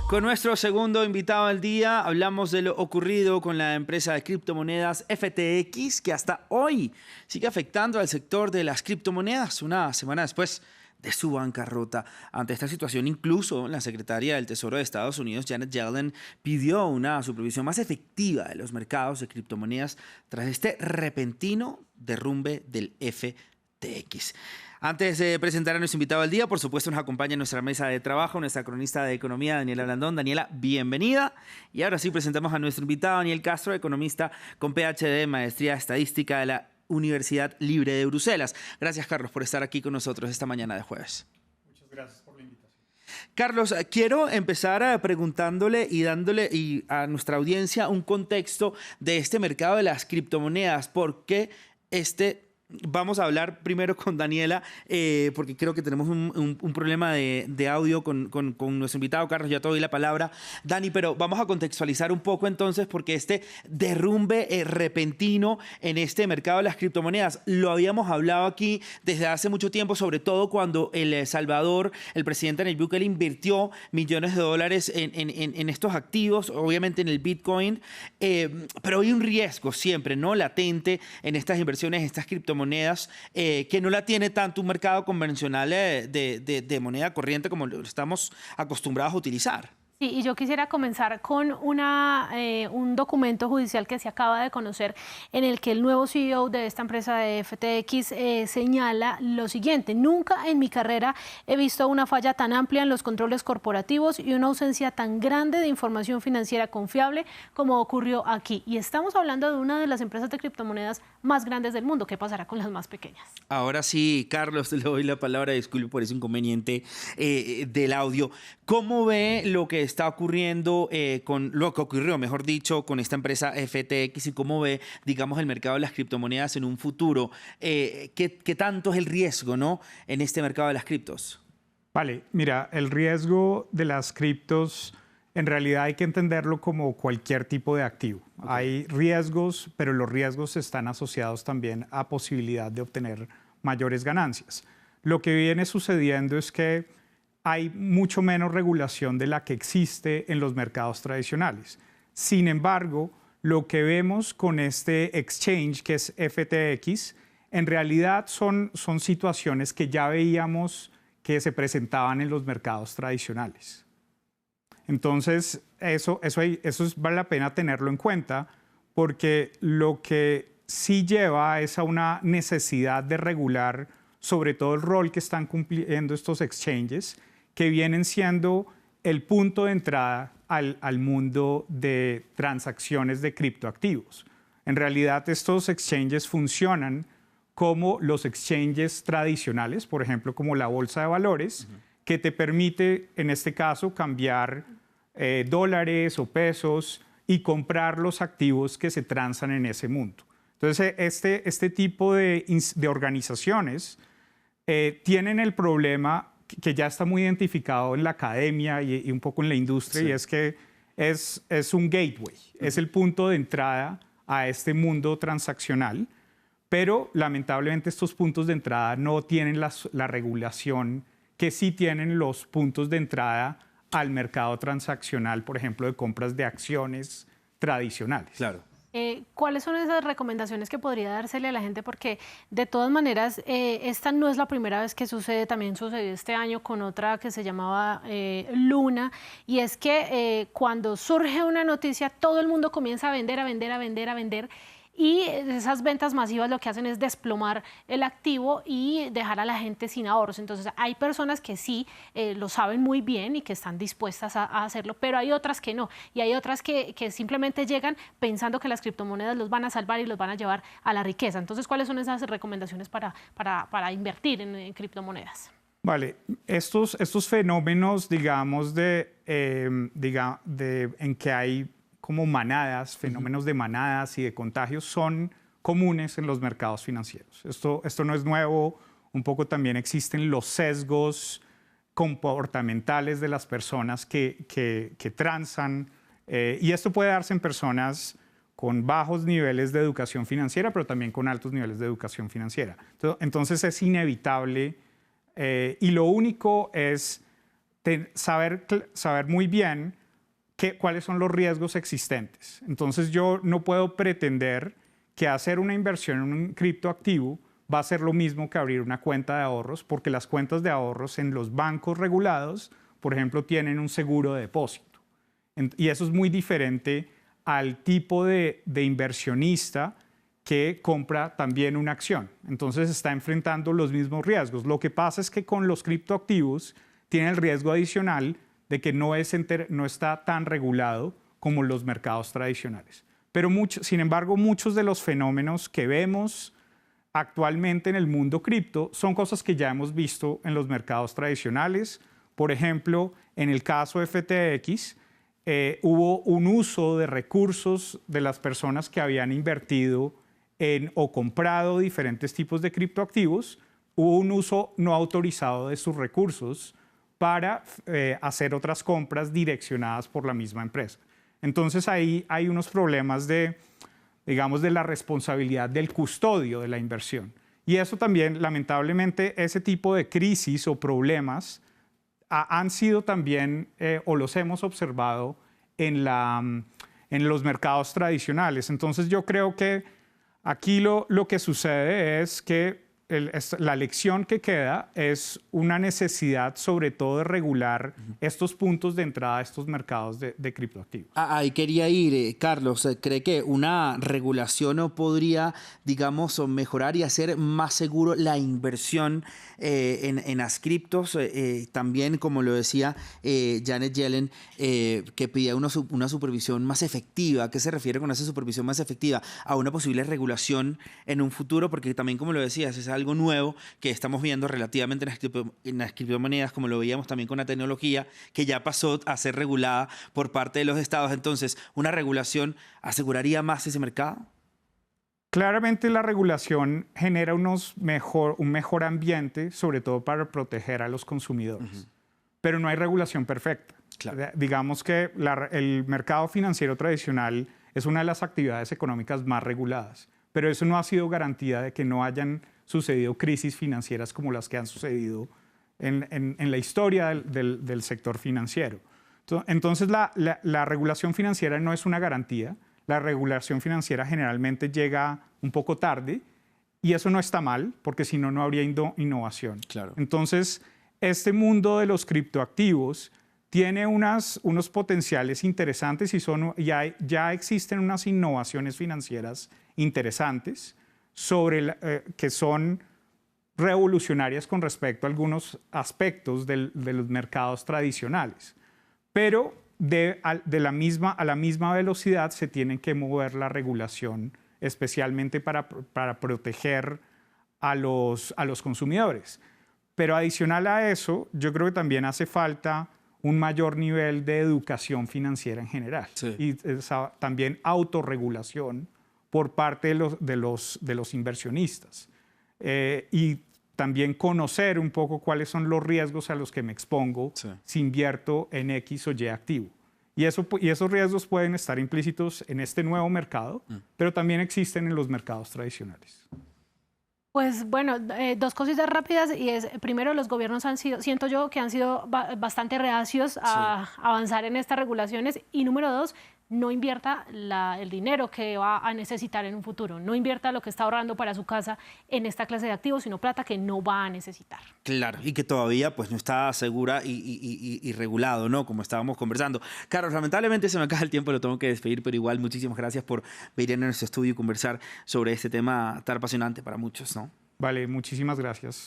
Con nuestro segundo invitado del día hablamos de lo ocurrido con la empresa de criptomonedas FTX, que hasta hoy sigue afectando al sector de las criptomonedas, una semana después de su bancarrota. Ante esta situación, incluso la secretaria del Tesoro de Estados Unidos, Janet Yellen, pidió una supervisión más efectiva de los mercados de criptomonedas tras este repentino derrumbe del FTX. Antes de presentar a nuestro invitado del día, por supuesto nos acompaña en nuestra mesa de trabajo nuestra cronista de economía, Daniela Blandón. Daniela, bienvenida. Y ahora sí presentamos a nuestro invitado, Daniel Castro, economista con PhD, maestría estadística de la Universidad Libre de Bruselas. Gracias, Carlos, por estar aquí con nosotros esta mañana de jueves. Muchas gracias por la invitación. Carlos, quiero empezar preguntándole y dándole a nuestra audiencia un contexto de este mercado de las criptomonedas. ¿Por qué Vamos a hablar primero con Daniela, porque creo que tenemos un problema de audio con nuestro invitado. Carlos, ya te doy la palabra. Dani, pero vamos a contextualizar un poco entonces, porque este derrumbe repentino en este mercado de las criptomonedas, lo habíamos hablado aquí desde hace mucho tiempo, sobre todo cuando El Salvador, el presidente Nayib Bukele, invirtió millones de dólares en estos activos, obviamente en el Bitcoin, pero hay un riesgo siempre, ¿no?, latente en estas inversiones, en estas criptomonedas, que no la tiene tanto un mercado convencional de moneda corriente como lo estamos acostumbrados a utilizar. Sí, y yo quisiera comenzar con un documento judicial que se acaba de conocer, en el que el nuevo CEO de esta empresa de FTX señala lo siguiente: nunca en mi carrera he visto una falla tan amplia en los controles corporativos y una ausencia tan grande de información financiera confiable como ocurrió aquí. Y estamos hablando de una de las empresas de criptomonedas más grandes del mundo. ¿Qué pasará con las más pequeñas? Ahora sí, Carlos, le doy la palabra, disculpe por ese inconveniente del audio. ¿Cómo ve lo que está ocurriendo con lo que ocurrió, mejor dicho, con esta empresa FTX, y cómo ve, digamos, el mercado de las criptomonedas en un futuro? ¿Qué tanto es el riesgo, ¿no?, en este mercado de las criptos? Vale, mira, el riesgo de las criptos en realidad hay que entenderlo como cualquier tipo de activo. Okay. Hay riesgos, pero los riesgos están asociados también a posibilidad de obtener mayores ganancias. Lo que viene sucediendo es que hay mucho menos regulación de la que existe en los mercados tradicionales. Sin embargo, lo que vemos con este exchange, que es FTX, en realidad son situaciones que ya veíamos que se presentaban en los mercados tradicionales. Entonces, eso vale la pena tenerlo en cuenta, porque lo que sí lleva es a una necesidad de regular sobre todo el rol que están cumpliendo estos exchanges, que vienen siendo el punto de entrada al mundo de transacciones de criptoactivos. En realidad, estos exchanges funcionan como los exchanges tradicionales, por ejemplo, como la bolsa de valores, que te permite, en este caso, cambiar dólares o pesos y comprar los activos que se transan en ese mundo. Entonces, este tipo de organizaciones tienen el problema que ya está muy identificado en la academia y un poco en la industria, sí. Y es que es un gateway, es el punto de entrada a este mundo transaccional, pero lamentablemente estos puntos de entrada no tienen la regulación que sí tienen los puntos de entrada al mercado transaccional, por ejemplo, de compras de acciones tradicionales. Claro. ¿Cuáles son esas recomendaciones que podría dársele a la gente? Porque de todas maneras, esta no es la primera vez que sucede, también sucedió este año con otra que se llamaba Luna, y es que cuando surge una noticia, todo el mundo comienza a vender, y esas ventas masivas lo que hacen es desplomar el activo y dejar a la gente sin ahorros. Entonces hay personas que sí lo saben muy bien y que están dispuestas a hacerlo, pero hay otras que no, y hay otras que simplemente llegan pensando que las criptomonedas los van a salvar y los van a llevar a la riqueza. Entonces, ¿cuáles son esas recomendaciones para invertir en criptomonedas? Vale, estos fenómenos, digamos, en que hay como manadas, fenómenos de manadas y de contagios, son comunes en los mercados financieros. Esto no es nuevo, un poco también existen los sesgos comportamentales de las personas que transan, y esto puede darse en personas con bajos niveles de educación financiera, pero también con altos niveles de educación financiera. Entonces es inevitable, y lo único es saber muy bien cuáles son los riesgos existentes. Entonces yo no puedo pretender que hacer una inversión en un criptoactivo va a ser lo mismo que abrir una cuenta de ahorros, porque las cuentas de ahorros en los bancos regulados, por ejemplo, tienen un seguro de depósito. Y eso es muy diferente al tipo de inversionista que compra también una acción. Entonces está enfrentando los mismos riesgos. Lo que pasa es que con los criptoactivos tiene el riesgo adicional de que no está tan regulado como los mercados tradicionales. Pero sin embargo, muchos de los fenómenos que vemos actualmente en el mundo cripto son cosas que ya hemos visto en los mercados tradicionales. Por ejemplo, en el caso de FTX, hubo un uso de recursos de las personas que habían invertido o comprado diferentes tipos de criptoactivos. Hubo un uso no autorizado de sus recursos para hacer otras compras direccionadas por la misma empresa. Entonces ahí hay unos problemas de la responsabilidad del custodio de la inversión. Y eso también, lamentablemente, ese tipo de crisis o problemas han sido también, o los hemos observado en los mercados tradicionales. Entonces yo creo que aquí lo que sucede es que la lección que queda es una necesidad sobre todo de regular estos puntos de entrada a estos mercados de criptoactivos. Ahí quería ir, Carlos. ¿Cree que una regulación no podría, digamos, mejorar y hacer más seguro la inversión en las criptos? También, como lo decía Janet Yellen, que pedía una supervisión más efectiva. ¿A qué se refiere con esa supervisión más efectiva? A una posible regulación en un futuro, porque también, como lo decías, es algo nuevo que estamos viendo relativamente en las criptomonedas, como lo veíamos también con la tecnología, que ya pasó a ser regulada por parte de los estados. Entonces, ¿una regulación aseguraría más ese mercado? Claramente la regulación genera un mejor ambiente, sobre todo para proteger a los consumidores. Pero no hay regulación perfecta. Claro. Digamos que el mercado financiero tradicional es una de las actividades económicas más reguladas, pero eso no ha sido garantía de que no hayan sucedido crisis financieras como las que han sucedido en la historia del sector financiero. Entonces la regulación financiera no es una garantía. La regulación financiera generalmente llega un poco tarde y eso no está mal, porque si no, no habría innovación. Claro. Entonces, este mundo de los criptoactivos tiene unos potenciales interesantes y ya existen unas innovaciones financieras interesantes que son revolucionarias con respecto a algunos aspectos de los mercados tradicionales. Pero a la misma velocidad se tiene que mover la regulación, especialmente para proteger a los también Pero adicional a eso, yo creo que también hace falta un mayor nivel de educación financiera en general. Sí. Y también autorregulación por parte de los inversionistas. Y también conocer un poco cuáles son los riesgos a los que me expongo si invierto en X o Y activo. Y esos riesgos pueden estar implícitos en este nuevo mercado, pero también existen en los mercados tradicionales. Pues bueno, dos cositas rápidas y es, primero, los gobiernos siento yo que han sido bastante reacios a avanzar en estas regulaciones, y número dos, no invierta el dinero que va a necesitar en un futuro, no invierta lo que está ahorrando para su casa en esta clase de activos, sino plata que no va a necesitar. Claro, y que todavía pues no está segura y regulado, ¿no? Como estábamos conversando. Carlos, lamentablemente se me acaba el tiempo, lo tengo que despedir, pero igual muchísimas gracias por venir a nuestro estudio y conversar sobre este tema tan apasionante para muchos, ¿no? Vale, muchísimas gracias.